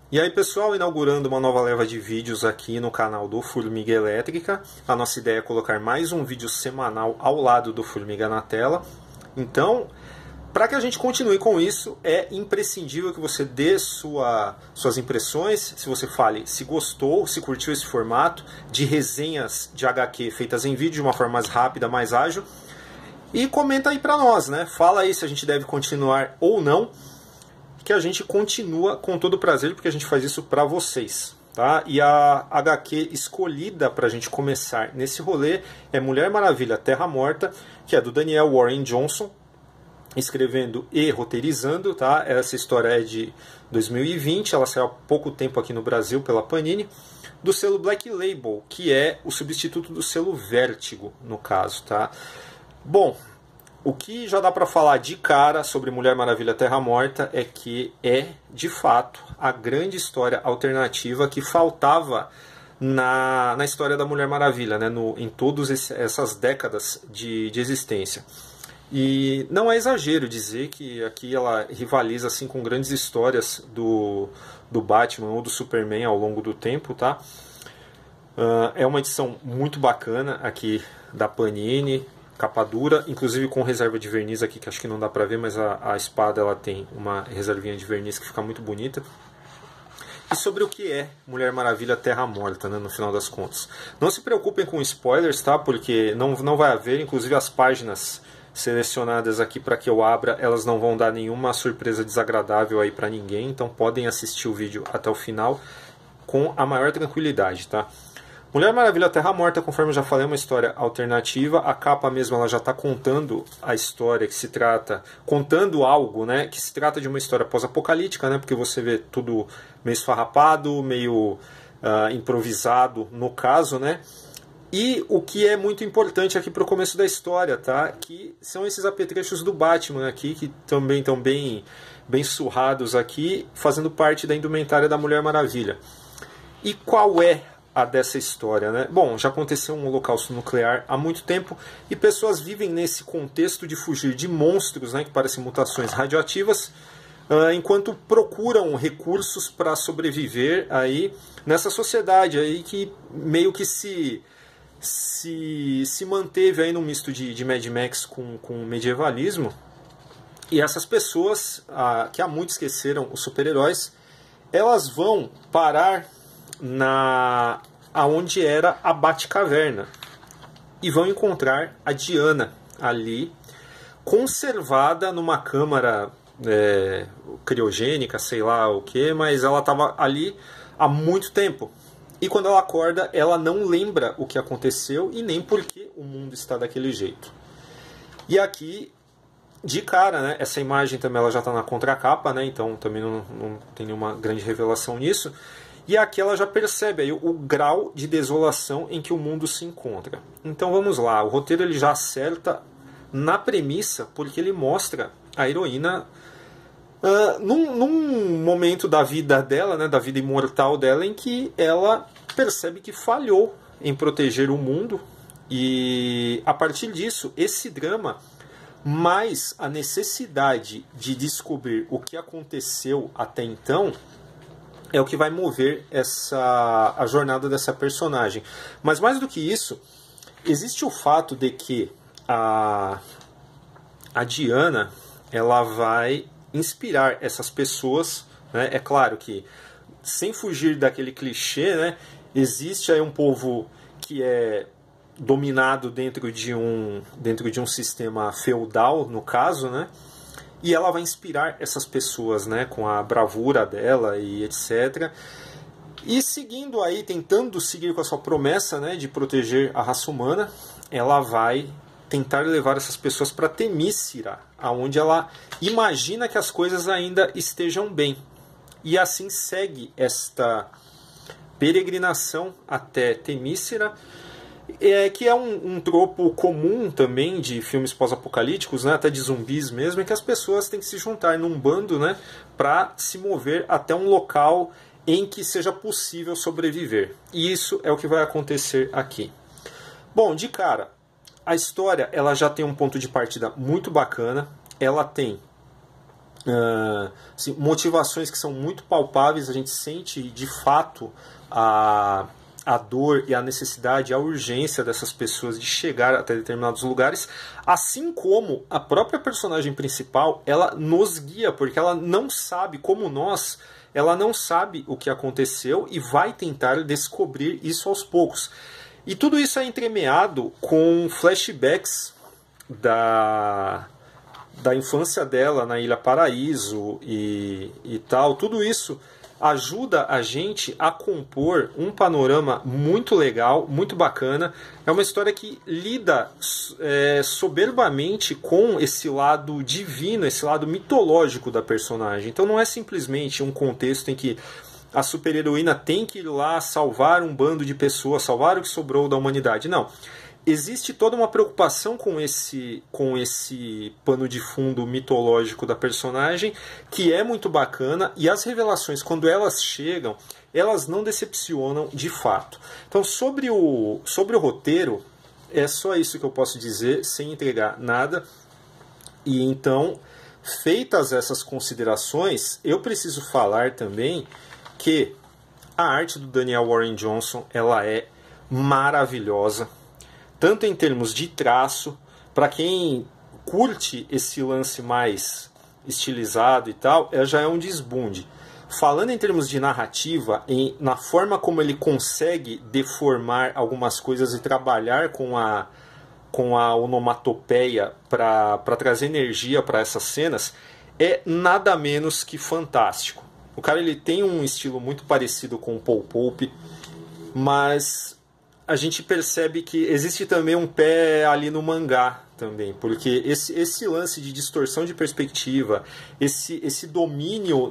E aí pessoal, inaugurando uma nova leva de vídeos aqui no canal do Formiga Elétrica. A nossa ideia é colocar mais um vídeo semanal ao lado do Formiga na tela. Então, para que a gente continue com isso, é imprescindível que você dê suas impressões, se você fale se gostou, se curtiu esse formato de resenhas de HQ feitas em vídeo de uma forma mais rápida, mais ágil. E comenta aí para nós, né? Fala aí se a gente deve continuar ou não, que a gente continua com todo prazer, porque a gente faz isso para vocês, tá? E a HQ escolhida para a gente começar nesse rolê é Mulher Maravilha Terra Morta, que é do Daniel Warren Johnson, escrevendo e roteirizando, tá? Essa história é de 2020, ela saiu há pouco tempo aqui no Brasil pela Panini, do selo Black Label, que é o substituto do selo Vértigo, no caso, tá? Bom, o que já dá para falar de cara sobre Mulher Maravilha Terra Morta é que é, de fato, a grande história alternativa que faltava na história da Mulher Maravilha, né? Em todas essas décadas de existência. E não é exagero dizer que aqui ela rivaliza assim, com grandes histórias do Batman ou do Superman ao longo do tempo, tá? É uma edição muito bacana aqui da Panini, capa dura, inclusive com reserva de verniz aqui, que acho que não dá pra ver, mas a espada ela tem uma reservinha de verniz que fica muito bonita. E sobre o que é Mulher Maravilha Terra Morta, né, no final das contas. Não se preocupem com spoilers, tá? Porque não vai haver, inclusive as páginas selecionadas aqui para que eu abra, elas não vão dar nenhuma surpresa desagradável aí para ninguém, então podem assistir o vídeo até o final com a maior tranquilidade, tá? Mulher Maravilha Terra Morta, conforme eu já falei, é uma história alternativa. A capa mesmo ela já está contando a história que se trata, contando algo, né, que se trata de uma história pós-apocalíptica, né, porque você vê tudo meio esfarrapado, meio improvisado no caso, né. E o que é muito importante aqui para o começo da história, tá, que são esses apetrechos do Batman aqui, que também estão bem surrados aqui, fazendo parte da indumentária da Mulher Maravilha. E qual é a dessa história, né? Bom, já aconteceu um holocausto nuclear há muito tempo e pessoas vivem nesse contexto de fugir de monstros, né, que parecem mutações radioativas, enquanto procuram recursos para sobreviver aí nessa sociedade aí que meio que se manteve aí num misto de Mad Max com medievalismo. E essas pessoas, que há muito esqueceram os super-heróis, elas vão parar aonde era a Batcaverna e vão encontrar a Diana ali conservada numa câmara criogênica, sei lá o que, mas ela estava ali há muito tempo. E quando ela acorda, ela não lembra o que aconteceu e nem por que o mundo está daquele jeito. E aqui, de cara, né, essa imagem também ela já está na contracapa, né, então também não tem nenhuma grande revelação nisso. E aqui ela já percebe aí o grau de desolação em que o mundo se encontra. Então vamos lá, o roteiro ele já acerta na premissa, porque ele mostra a heroína num momento da vida dela, né, da vida imortal dela, em que ela percebe que falhou em proteger o mundo. E a partir disso, esse drama, mais a necessidade de descobrir o que aconteceu até então, é o que vai mover a jornada dessa personagem. Mas mais do que isso, existe o fato de que a Diana ela vai inspirar essas pessoas, né? É claro que, sem fugir daquele clichê, né, existe aí um povo que é dominado dentro de um sistema feudal, no caso, né? E ela vai inspirar essas pessoas, né, com a bravura dela e etc. E seguindo aí, tentando seguir com a sua promessa, né, de proteger a raça humana, ela vai tentar levar essas pessoas para Temícera, aonde ela imagina que as coisas ainda estejam bem. E assim segue esta peregrinação até Temícera, que é um tropo comum também de filmes pós-apocalípticos, né, até de zumbis mesmo, em que as pessoas têm que se juntar num bando, né, para se mover até um local em que seja possível sobreviver. E isso é o que vai acontecer aqui. Bom, de cara, a história ela já tem um ponto de partida muito bacana. Ela tem assim, motivações que são muito palpáveis, a gente sente de fato a dor e a necessidade, a urgência dessas pessoas de chegar até determinados lugares, assim como a própria personagem principal, ela nos guia, porque ela não sabe, como nós, ela não sabe o que aconteceu e vai tentar descobrir isso aos poucos. E tudo isso é entremeado com flashbacks da infância dela na Ilha Paraíso e tal. Tudo isso ajuda a gente a compor um panorama muito legal, muito bacana. É uma história que lida soberbamente com esse lado divino, esse lado mitológico da personagem. Então não é simplesmente um contexto em que a super-heroína tem que ir lá salvar um bando de pessoas, salvar o que sobrou da humanidade. Não. Existe toda uma preocupação com esse pano de fundo mitológico da personagem, que é muito bacana, e as revelações, quando elas chegam, elas não decepcionam de fato. Então, sobre o roteiro, é só isso que eu posso dizer, sem entregar nada. E então, feitas essas considerações, eu preciso falar também que a arte do Daniel Warren Johnson, ela é maravilhosa, tanto em termos de traço, para quem curte esse lance mais estilizado e tal, já é um desbunde. Falando em termos de narrativa, na forma como ele consegue deformar algumas coisas e trabalhar com a onomatopeia para trazer energia para essas cenas, é nada menos que fantástico. O cara, ele tem um estilo muito parecido com o Paul Pope, mas a gente percebe que existe também um pé ali no mangá também, porque esse lance de distorção de perspectiva, esse domínio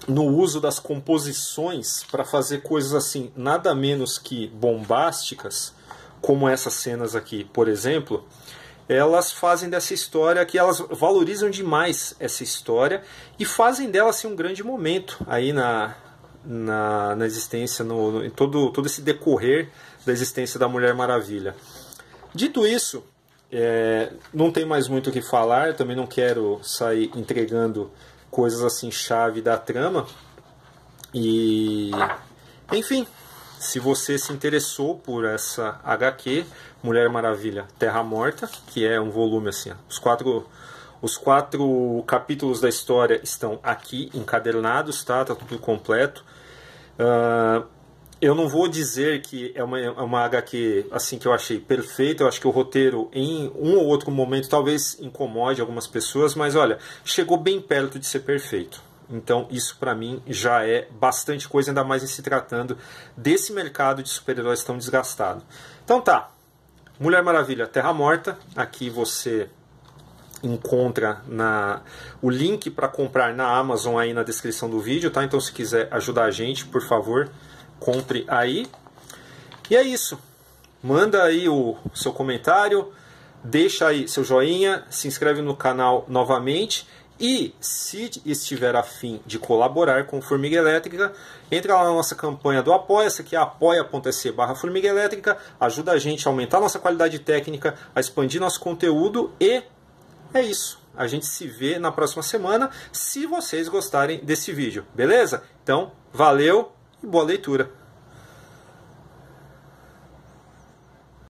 no uso das composições para fazer coisas assim, nada menos que bombásticas, como essas cenas aqui, por exemplo, elas fazem dessa história, que elas valorizam demais essa história e fazem dela assim, um grande momento aí na existência, em todo esse decorrer da existência da Mulher Maravilha. Dito isso, não tem mais muito o que falar, eu também não quero sair entregando coisas assim chave da trama. E enfim, se você se interessou por essa HQ, Mulher Maravilha Terra Morta, que é um volume assim, os quatro capítulos da história estão aqui encadernados, tá tudo completo. Eu não vou dizer que é uma HQ assim que eu achei perfeita. Eu acho que o roteiro em um ou outro momento talvez incomode algumas pessoas, mas olha, chegou bem perto de ser perfeito. Então isso pra mim já é bastante coisa, ainda mais em se tratando desse mercado de super-heróis tão desgastado. Então tá, Mulher Maravilha Terra Morta, aqui você encontra o link para comprar na Amazon aí na descrição do vídeo, tá? Então se quiser ajudar a gente, por favor, compre aí. E é isso. Manda aí o seu comentário, deixa aí seu joinha, se inscreve no canal novamente e se estiver a fim de colaborar com Formiga Elétrica, entra lá na nossa campanha do Apoia-se, que é apoia.se/Formiga Elétrica, ajuda a gente a aumentar a nossa qualidade técnica, a expandir nosso conteúdo e é isso. A gente se vê na próxima semana, se vocês gostarem desse vídeo, beleza? Então, valeu e boa leitura!